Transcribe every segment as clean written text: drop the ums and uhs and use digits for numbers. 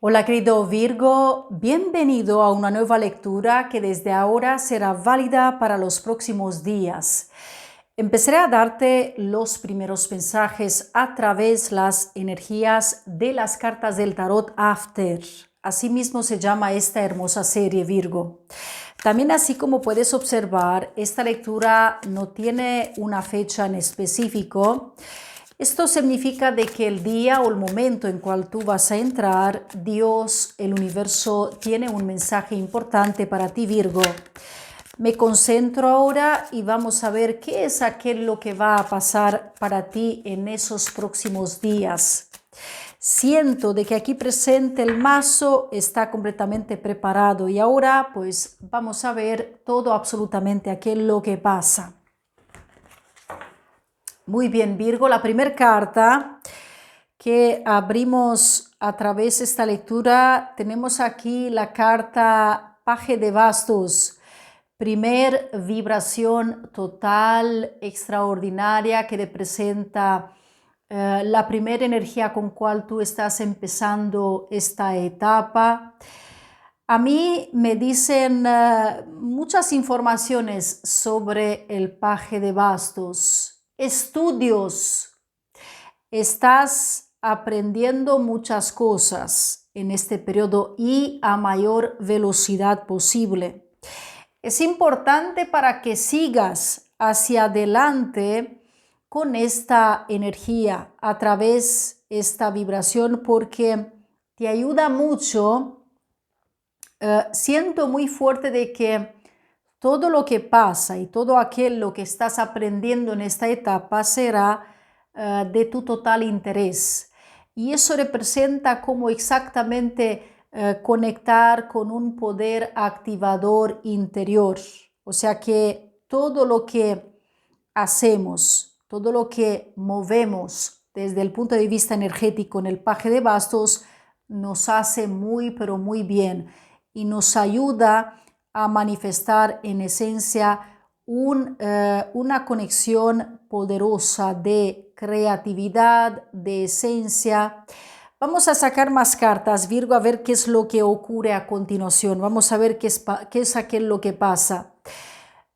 Hola querido Virgo, bienvenido a una nueva lectura que desde ahora será válida para los próximos días. Empezaré a darte los primeros mensajes a través las energías de las cartas del tarot After. Asimismo se llama esta hermosa serie, Virgo. También, así como puedes observar, esta lectura no tiene una fecha en específico. Esto significa de que el día o el momento en cual tú vas a entrar, Dios, el universo, tiene un mensaje importante para ti, Virgo. Me concentro ahora y vamos a ver qué es aquello que va a pasar para ti en esos próximos días. Siento de que aquí presente el mazo está completamente preparado y ahora pues vamos a ver todo absolutamente aquello que pasa. Muy bien, Virgo, la primera carta que abrimos a través de esta lectura, tenemos aquí la carta Paje de Bastos. Primer vibración total, extraordinaria, que representa la primera energía con cual tú estás empezando esta etapa. A mí me dicen muchas informaciones sobre el Paje de Bastos. Estudios. Estás aprendiendo muchas cosas en este periodo y a mayor velocidad posible. Es importante para que sigas hacia adelante con esta energía a través de esta vibración porque te ayuda mucho. Siento muy fuerte de que todo lo que pasa y todo aquello que estás aprendiendo en esta etapa será de tu total interés. Y eso representa cómo exactamente conectar con un poder activador interior. O sea que todo lo que hacemos, todo lo que movemos desde el punto de vista energético en el Paje de Bastos nos hace muy, pero muy bien y nos ayuda a manifestar en esencia una conexión poderosa de creatividad, de esencia. Vamos a sacar más cartas, Virgo, a ver qué es lo que ocurre a continuación. Vamos a ver qué es aquello que pasa.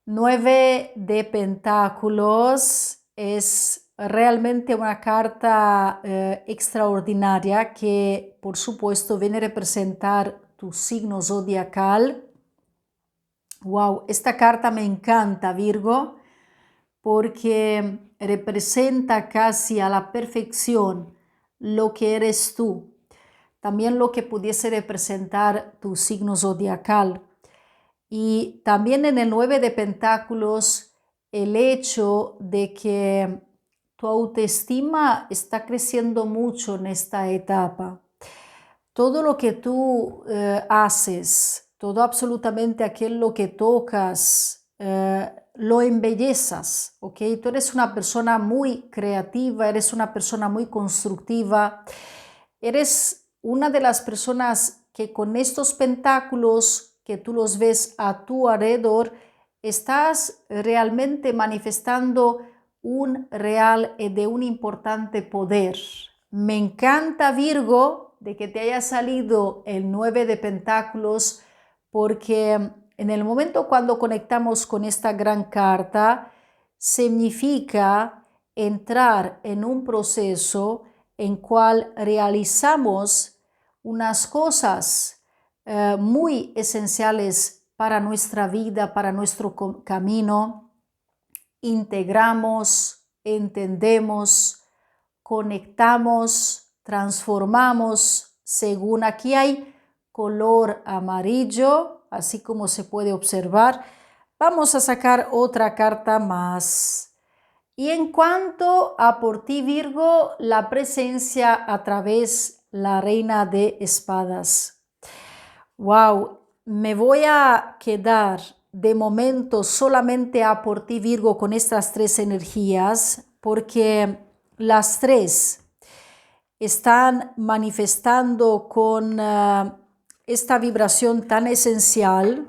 9 de Pentáculos es realmente una carta extraordinaria que, por supuesto, viene a representar tu signo zodiacal. Wow, esta carta me encanta, Virgo, porque representa casi a la perfección lo que eres tú. También lo que pudiese representar tu signo zodiacal. Y también en el 9 de Pentáculos, el hecho de que tu autoestima está creciendo mucho en esta etapa. Todo lo que tú haces, todo absolutamente aquello que tocas, lo embellezas, ¿ok? Tú eres una persona muy creativa, eres una persona muy constructiva, eres una de las personas que con estos pentáculos que tú los ves a tu alrededor, estás realmente manifestando un real y de un importante poder. Me encanta, Virgo, de que te haya salido el 9 de Pentáculos, porque en el momento cuando conectamos con esta gran carta, significa entrar en un proceso en cual realizamos unas cosas muy esenciales para nuestra vida, para nuestro camino. Integramos, entendemos, conectamos, transformamos. Según aquí hay color amarillo, así como se puede observar. Vamos a sacar otra carta más. Y en cuanto a por ti, Virgo, la presencia a través la reina de espadas. Wow, me voy a quedar de momento solamente a por ti, Virgo, con estas tres energías, porque las tres están manifestando con esta vibración tan esencial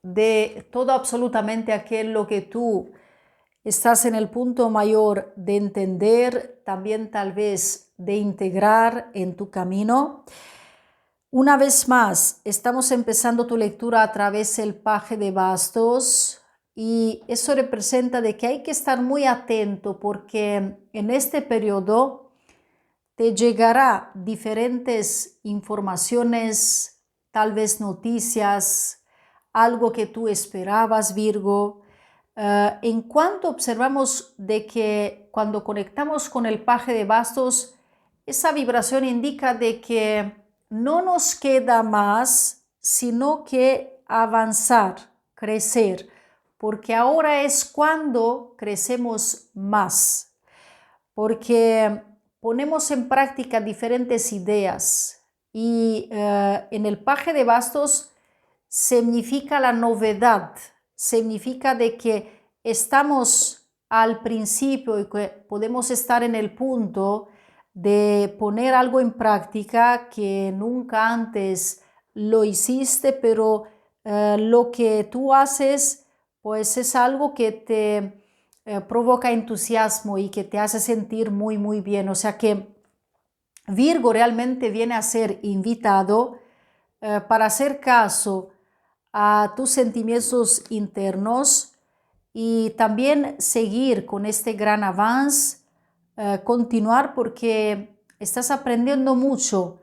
de todo absolutamente aquello que tú estás en el punto mayor de entender, también tal vez de integrar en tu camino. Una vez más, estamos empezando tu lectura a través del paje de bastos y eso representa de que hay que estar muy atento porque en este periodo te llegará diferentes informaciones, tal vez noticias, algo que tú esperabas, Virgo. En cuanto observamos de que cuando conectamos con el paje de bastos, esa vibración indica de que no nos queda más sino que avanzar, crecer, porque ahora es cuando crecemos más, porque ponemos en práctica diferentes ideas y en el paje de bastos significa la novedad, significa de que estamos al principio y que podemos estar en el punto de poner algo en práctica que nunca antes lo hiciste, pero lo que tú haces pues es algo que te provoca entusiasmo y que te hace sentir muy muy bien. O sea que Virgo realmente viene a ser invitado para hacer caso a tus sentimientos internos y también seguir con este gran avance, continuar porque estás aprendiendo mucho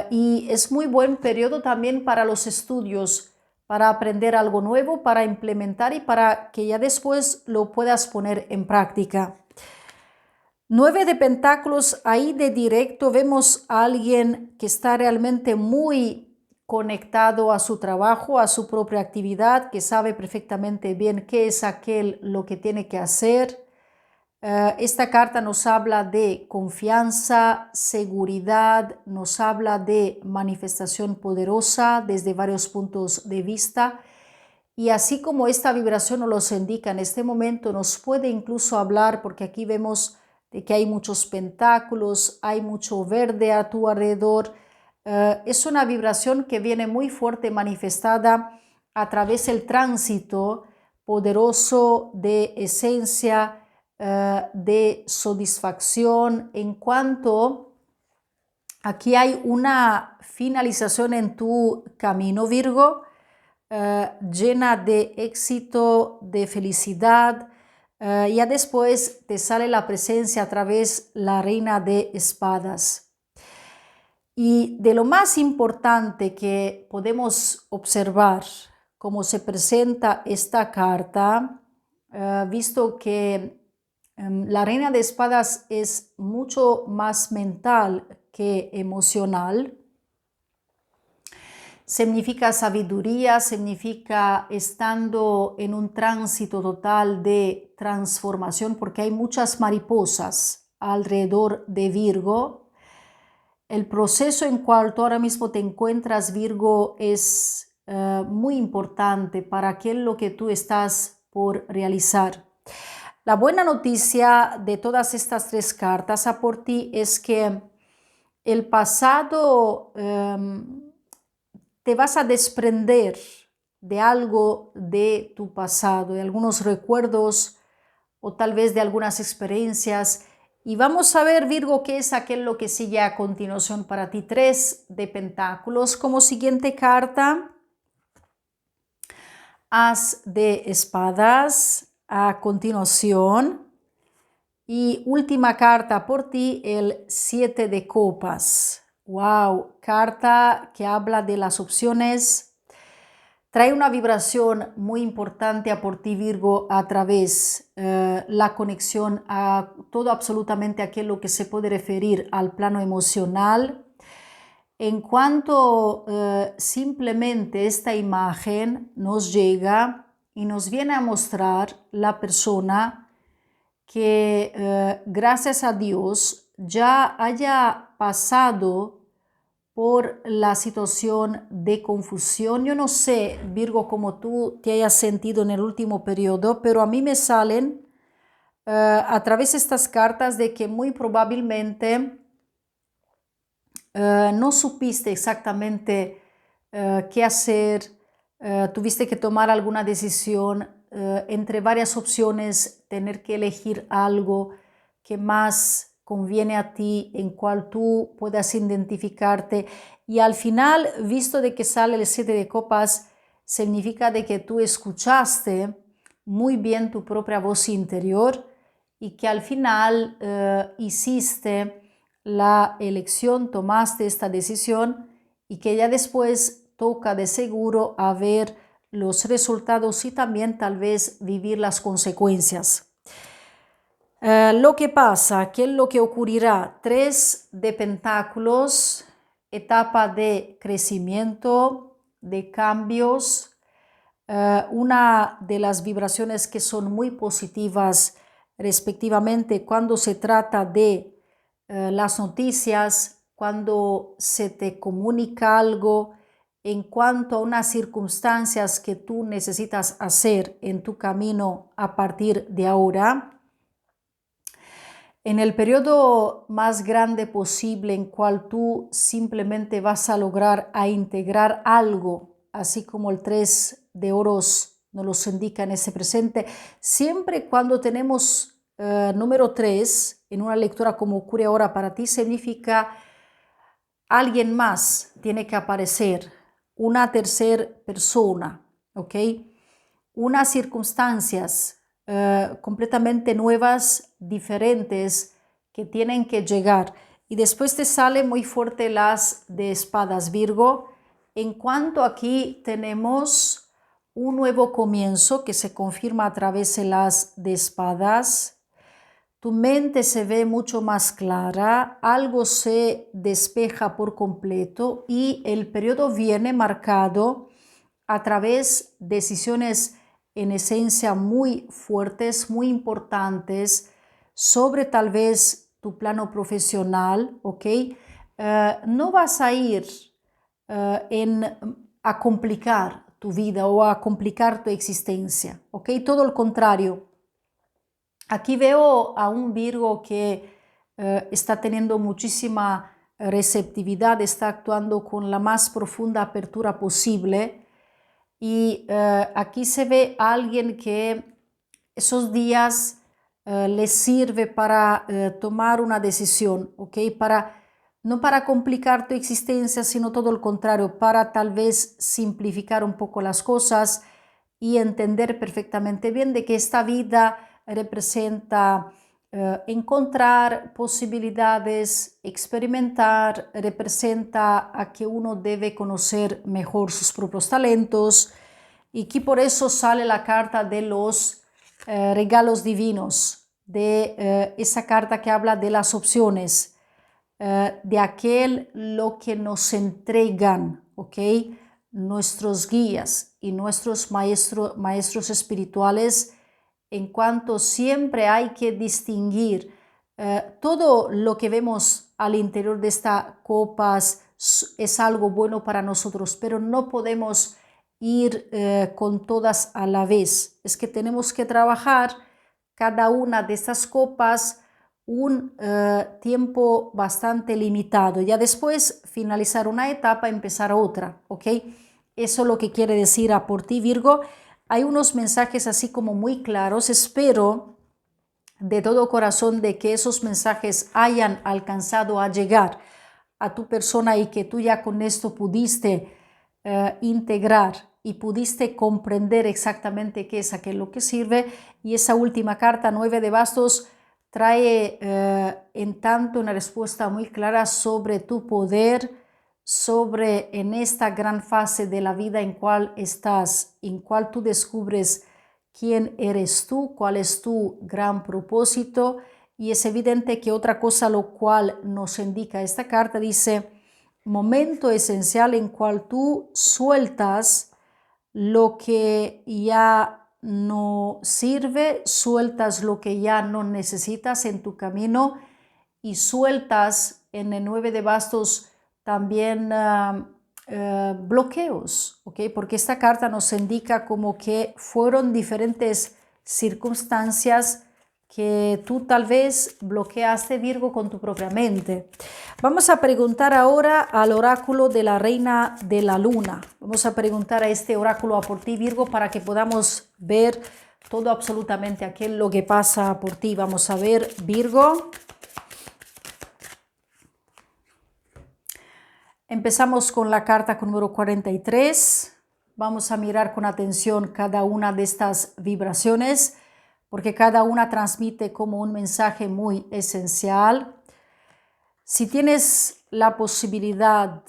y es muy buen periodo también para los estudios, para aprender algo nuevo, para implementar y para que ya después lo puedas poner en práctica. 9 de pentáculos, ahí de directo vemos a alguien que está realmente muy conectado a su trabajo, a su propia actividad, que sabe perfectamente bien qué es lo que tiene que hacer. Esta carta nos habla de confianza, seguridad, nos habla de manifestación poderosa desde varios puntos de vista. Y así como esta vibración nos los indica en este momento, nos puede incluso hablar, porque aquí vemos de que hay muchos pentáculos, hay mucho verde a tu alrededor. Es una vibración que viene muy fuerte manifestada a través del tránsito poderoso de esencia, de satisfacción, en cuanto aquí hay una finalización en tu camino, Virgo, llena de éxito, de felicidad. Ya después te sale la presencia a través la reina de espadas. Y de lo más importante que podemos observar cómo se presenta esta carta, visto que la reina de espadas es mucho más mental que emocional, significa sabiduría, significa estando en un tránsito total de transformación, porque hay muchas mariposas alrededor de Virgo. El proceso en cual tú ahora mismo te encuentras, Virgo, es muy importante para aquello que tú estás por realizar. La buena noticia de todas estas tres cartas a por ti es que el pasado te vas a desprender de algo de tu pasado, de algunos recuerdos o tal vez de algunas experiencias. Y vamos a ver, Virgo, qué es aquello que sigue a continuación para ti. 3 de pentáculos como siguiente carta. As de espadas a continuación. Y última carta por ti, el 7 de copas. Wow, carta que habla de las opciones. Trae una vibración muy importante a por ti, Virgo, a través la conexión a todo absolutamente aquello que se puede referir al plano emocional. En cuanto simplemente esta imagen nos llega y nos viene a mostrar la persona que gracias a Dios ya haya pasado por la situación de confusión. Yo no sé, Virgo, cómo tú te hayas sentido en el último periodo, pero a mí me salen a través de estas cartas de que muy probablemente no supiste exactamente qué hacer, tuviste que tomar alguna decisión entre varias opciones, tener que elegir algo que más conviene a ti, en cual tú puedas identificarte. Y al final, visto de que sale el 7 de copas, significa de que tú escuchaste muy bien tu propia voz interior y que al final hiciste la elección, tomaste esta decisión y que ya después toca de seguro a ver los resultados y también tal vez vivir las consecuencias. Lo que pasa, ¿qué es lo que ocurrirá? 3 de pentáculos, etapa de crecimiento, de cambios. Una de las vibraciones que son muy positivas respectivamente cuando se trata de las noticias, cuando se te comunica algo en cuanto a unas circunstancias que tú necesitas hacer en tu camino a partir de ahora. En el periodo más grande posible en cual tú simplemente vas a lograr a integrar algo, así como el 3 de oros nos los indica en ese presente, siempre cuando tenemos número 3 en una lectura como ocurre ahora para ti, significa alguien más tiene que aparecer, una tercera persona, ¿ok? Unas circunstancias completamente nuevas, diferentes, que tienen que llegar. Y después te sale muy fuerte las de espadas, Virgo. En cuanto aquí tenemos un nuevo comienzo que se confirma a través de las de espadas. Tu mente se ve mucho más clara, algo se despeja por completo y el periodo viene marcado a través de decisiones en esencia muy fuertes, muy importantes, sobre tal vez tu plano profesional, ¿ok? No vas a ir a complicar tu vida o a complicar tu existencia, ¿ok? Todo lo contrario. Aquí veo a un Virgo que está teniendo muchísima receptividad, está actuando con la más profunda apertura posible. Y aquí se ve a alguien que esos días le sirve para tomar una decisión, ¿ok? No para complicar tu existencia, sino todo lo contrario, para tal vez simplificar un poco las cosas y entender perfectamente bien de que esta vida representa encontrar posibilidades, experimentar, representa a que uno debe conocer mejor sus propios talentos y que por eso sale la carta de los regalos divinos, de esa carta que habla de las opciones, de aquel lo que nos entregan, ¿ok? Nuestros guías y nuestros maestros espirituales, en cuanto siempre hay que distinguir todo lo que vemos al interior de estas copas es algo bueno para nosotros, pero no podemos ir con todas a la vez. Es que tenemos que trabajar cada una de estas copas un tiempo bastante limitado. Ya después finalizar una etapa, empezar otra, ¿ok? Eso es lo que quiere decir a por ti, Virgo. Hay unos mensajes así como muy claros. Espero de todo corazón de que esos mensajes hayan alcanzado a llegar a tu persona y que tú ya con esto pudiste integrar y pudiste comprender exactamente qué es aquello que sirve. Y esa última carta, 9 de bastos, trae en tanto una respuesta muy clara sobre tu poder, sobre en esta gran fase de la vida en cual estás, en cual tú descubres quién eres tú, cuál es tu gran propósito. Y es evidente que otra cosa lo cual nos indica esta carta dice, momento esencial en cual tú sueltas lo que ya no sirve, sueltas lo que ya no necesitas en tu camino y sueltas en el 9 de bastos también bloqueos, ¿ok? Porque esta carta nos indica como que fueron diferentes circunstancias que tú tal vez bloqueaste, Virgo, con tu propia mente. Vamos a preguntar ahora al oráculo de la reina de la luna. Vamos a preguntar a este oráculo a por ti, Virgo, para que podamos ver todo absolutamente aquello que pasa por ti. Vamos a ver, Virgo. Empezamos con la carta con número 43. Vamos a mirar con atención cada una de estas vibraciones, porque cada una transmite como un mensaje muy esencial. Si tienes la posibilidad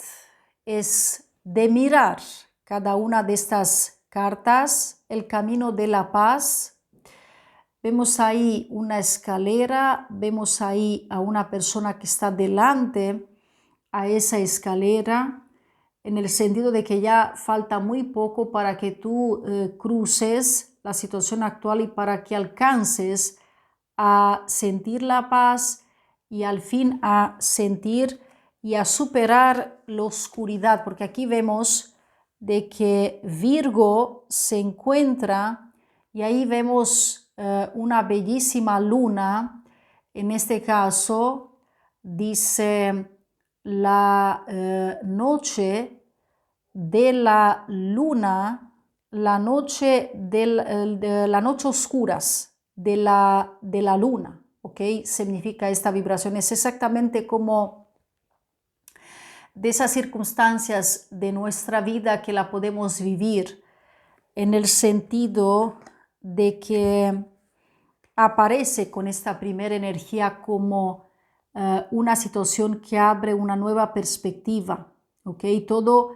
es de mirar cada una de estas cartas, el camino de la paz. Vemos ahí una escalera, vemos ahí a una persona que está delante a esa escalera, en el sentido de que ya falta muy poco para que tú cruces la situación actual y para que alcances a sentir la paz y al fin a sentir y a superar la oscuridad, porque aquí vemos de que Virgo se encuentra y ahí vemos una bellísima luna. En este caso dice la noche de la luna, la noche de la noche oscuras de la luna, ¿ok? Significa esta vibración, es exactamente como de esas circunstancias de nuestra vida que la podemos vivir en el sentido de que aparece con esta primera energía como una situación que abre una nueva perspectiva, ¿ok? Todo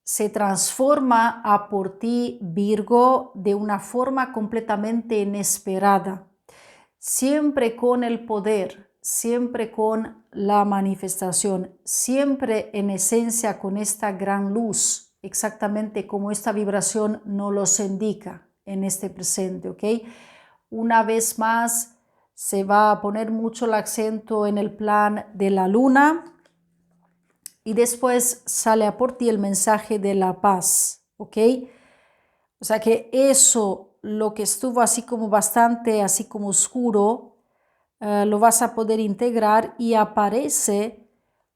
se transforma a por ti, Virgo, de una forma completamente inesperada, siempre con el poder, siempre con la manifestación, siempre en esencia con esta gran luz, exactamente como esta vibración nos los indica en este presente, ¿ok? Una vez más se va a poner mucho el acento en el plan de la luna y después sale a por ti el mensaje de la paz, ¿ok? O sea que eso, lo que estuvo así como bastante, así como oscuro, lo vas a poder integrar y aparece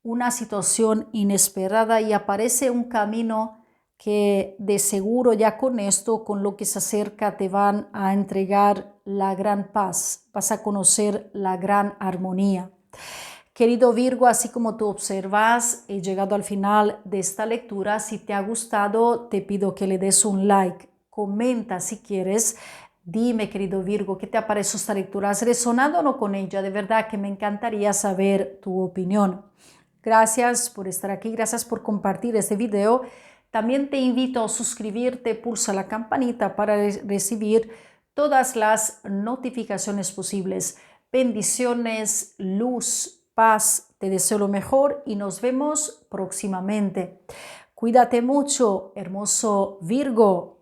una situación inesperada y aparece un camino que de seguro ya con esto, con lo que se acerca, te van a entregar la gran paz, vas a conocer la gran armonía. Querido Virgo, así como tú observas, he llegado al final de esta lectura. Si te ha gustado, te pido que le des un like, comenta si quieres. Dime, querido Virgo, ¿qué te parece esta lectura? ¿Has resonado o no con ella? De verdad que me encantaría saber tu opinión. Gracias por estar aquí, gracias por compartir este video. También te invito a suscribirte, pulsa la campanita para recibir todas las notificaciones posibles. Bendiciones, luz, paz, te deseo lo mejor y nos vemos próximamente. Cuídate mucho, hermoso Virgo.